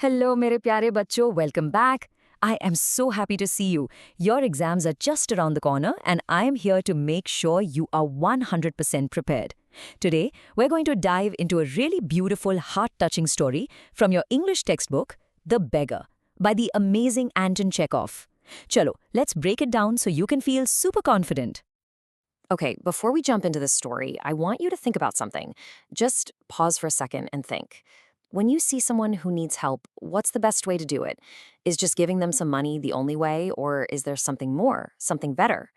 Hello, mere pyare bachcho. Welcome back. I am so happy to see you. Your exams are just around the corner, and I am here to make sure you are 100% prepared. Today, we're going to dive into a really beautiful, heart-touching story from your English textbook, The Beggar, by the amazing Anton Chekhov. Chalo, let's break it down so you can feel super confident. Okay, before we jump into this story, I want you to think about something. Just pause for a second and think. When you see someone who needs help, what's the best way to do it? Is just giving them some money the only way, or is there something more, something better?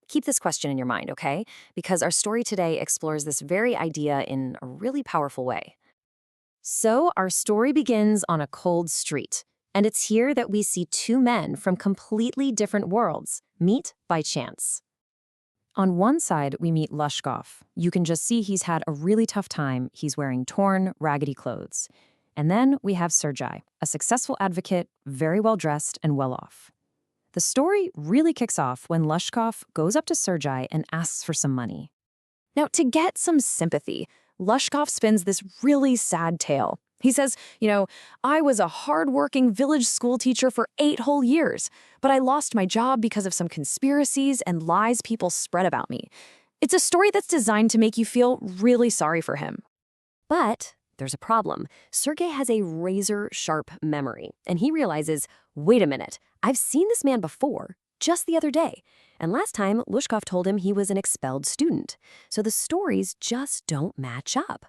Keep this question in your mind, okay? Because our story today explores this very idea in a really powerful way. So, our story begins on a cold street, and it's here that we see two men from completely different worlds meet by chance. On one side, we meet Lushkoff. You can just see he's had a really tough time. He's wearing torn, raggedy clothes. And then we have Sergei, a successful advocate, very well-dressed and well-off. The story really kicks off when Lushkoff goes up to Sergei and asks for some money. Now, to get some sympathy, Lushkoff spins this really sad tale. He says, I was a hard-working village school teacher for 8 whole years, but I lost my job because of some conspiracies and lies people spread about me. It's a story that's designed to make you feel really sorry for him. But there's a problem. Sergei has a razor-sharp memory, and he realizes, wait a minute, I've seen this man before, just the other day. And last time, Lushkoff told him he was an expelled student. So the stories just don't match up.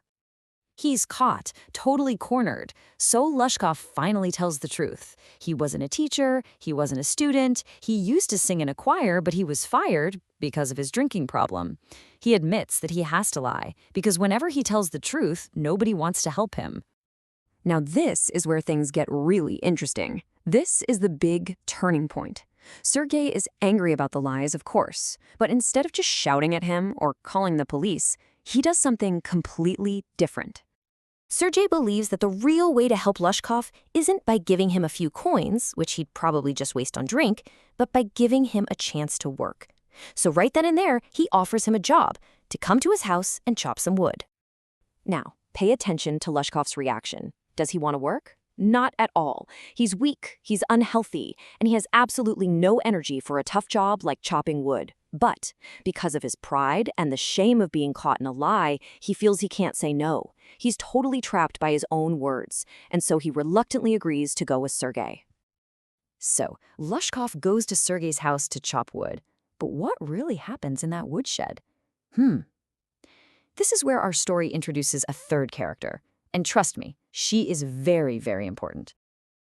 He's caught, totally cornered. So Lushkoff finally tells the truth. He wasn't a teacher, he wasn't a student, he used to sing in a choir, but he was fired because of his drinking problem. He admits that he has to lie, because whenever he tells the truth, nobody wants to help him. Now this is where things get really interesting. This is the big turning point. Sergei is angry about the lies, of course, but instead of just shouting at him or calling the police, he does something completely different. Sergei believes that the real way to help Lushkoff isn't by giving him a few coins, which he'd probably just waste on drink, but by giving him a chance to work. So right then and there, he offers him a job, to come to his house and chop some wood. Now, pay attention to Lushkoff's reaction. Does he want to work? Not at all. He's weak, he's unhealthy, and he has absolutely no energy for a tough job like chopping wood. But because of his pride and the shame of being caught in a lie, he feels he can't say no. He's totally trapped by his own words, and so he reluctantly agrees to go with Sergei. So, Lushkoff goes to Sergei's house to chop wood. But what really happens in that woodshed? This is where our story introduces a third character. And trust me, she is very, very important.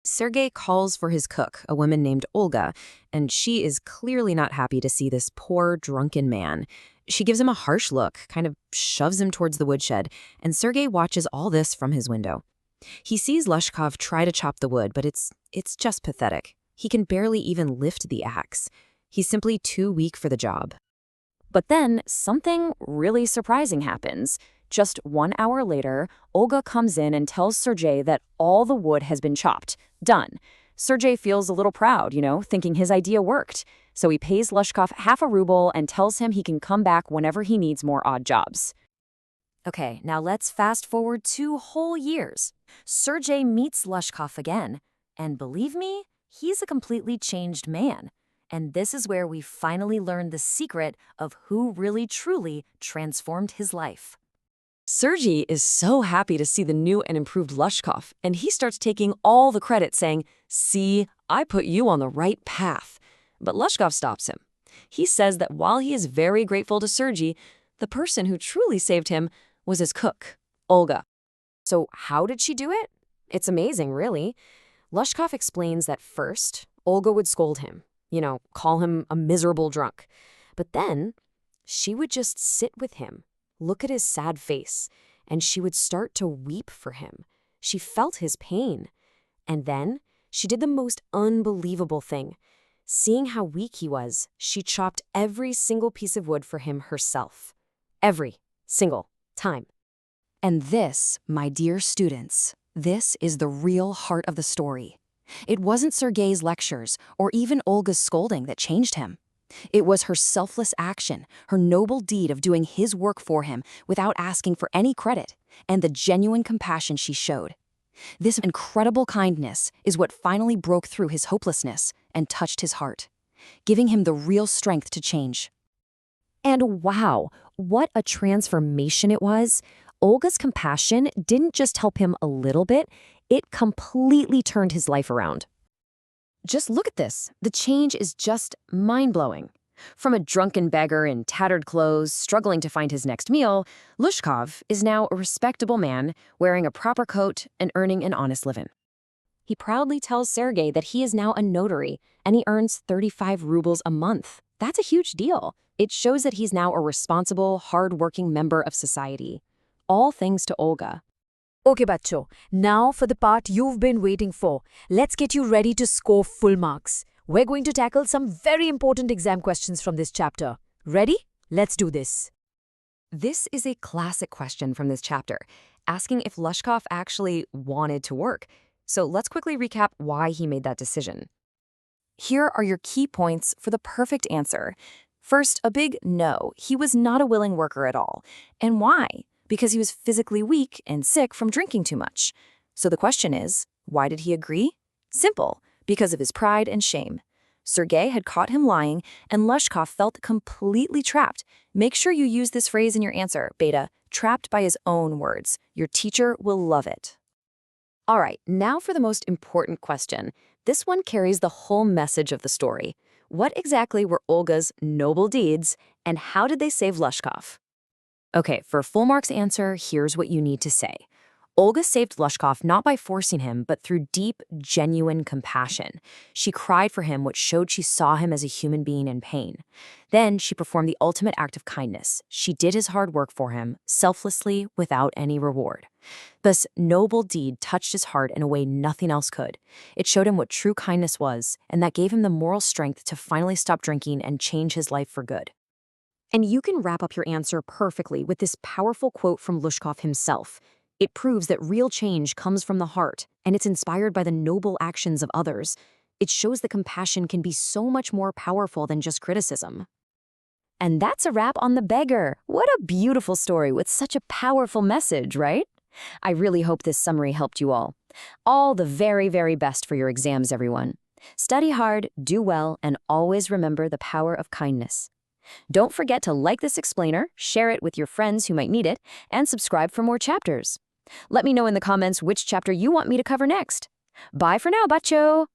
Sergei calls for his cook, a woman named Olga, and she is clearly not happy to see this poor, drunken man. She gives him a harsh look, kind of shoves him towards the woodshed, and Sergei watches all this from his window. He sees Lushkoff try to chop the wood, but it's just pathetic. He can barely even lift the axe. He's simply too weak for the job. But then something really surprising happens. Just 1 hour later, Olga comes in and tells Sergei that all the wood has been chopped. Done. Sergei feels a little proud, thinking his idea worked. So he pays Lushkoff half a ruble and tells him he can come back whenever he needs more odd jobs. Okay, now let's fast forward 2 whole years. Sergei meets Lushkoff again. And believe me, he's a completely changed man. And this is where we finally learn the secret of who really truly transformed his life. Sergei is so happy to see the new and improved Lushkoff, and he starts taking all the credit, saying, "See, I put you on the right path." But Lushkoff stops him. He says that while he is very grateful to Sergei, the person who truly saved him was his cook, Olga. So how did she do it? It's amazing, really. Lushkoff explains that first, Olga would scold him, call him a miserable drunk. But then she would just sit with him, look at his sad face, and she would start to weep for him. She felt his pain. And then she did the most unbelievable thing. Seeing how weak he was, she chopped every single piece of wood for him herself. Every single time. And this, my dear students, this is the real heart of the story. It wasn't Sergei's lectures or even Olga's scolding that changed him. It was her selfless action, her noble deed of doing his work for him without asking for any credit, and the genuine compassion she showed. This incredible kindness is what finally broke through his hopelessness and touched his heart, giving him the real strength to change. And wow, what a transformation it was. Olga's compassion didn't just help him a little bit, it completely turned his life around. Just look at this. The change is just mind-blowing. From a drunken beggar in tattered clothes, struggling to find his next meal, Lushkoff is now a respectable man, wearing a proper coat and earning an honest living. He proudly tells Sergei that he is now a notary, and he earns 35 rubles a month. That's a huge deal. It shows that he's now a responsible, hard-working member of society. All thanks to Olga. Okay, bachcho. Now for the part you've been waiting for. Let's get you ready to score full marks. We're going to tackle some very important exam questions from this chapter. Ready? Let's do this. This is a classic question from this chapter, asking if Lushkoff actually wanted to work. So let's quickly recap why he made that decision. Here are your key points for the perfect answer. First, a big no. He was not a willing worker at all. And why? Because he was physically weak and sick from drinking too much. So the question is, why did he agree? Simple, because of his pride and shame. Sergei had caught him lying, and Lushkoff felt completely trapped. Make sure you use this phrase in your answer, beta, trapped by his own words. Your teacher will love it. All right, now for the most important question. This one carries the whole message of the story. What exactly were Olga's noble deeds, and how did they save Lushkoff? Okay, for a full marks answer, here's what you need to say. Olga saved Lushkoff not by forcing him, but through deep, genuine compassion. She cried for him, which showed she saw him as a human being in pain. Then she performed the ultimate act of kindness. She did his hard work for him, selflessly, without any reward. This noble deed touched his heart in a way nothing else could. It showed him what true kindness was, and that gave him the moral strength to finally stop drinking and change his life for good. And you can wrap up your answer perfectly with this powerful quote from Lushkoff himself. It proves that real change comes from the heart, and it's inspired by the noble actions of others. It shows that compassion can be so much more powerful than just criticism. And that's a wrap on The Beggar. What a beautiful story with such a powerful message, right? I really hope this summary helped you all. All the very, very best for your exams, everyone. Study hard, do well, and always remember the power of kindness. Don't forget to like this explainer, share it with your friends who might need it, and subscribe for more chapters. Let me know in the comments which chapter you want me to cover next. Bye for now, bacho!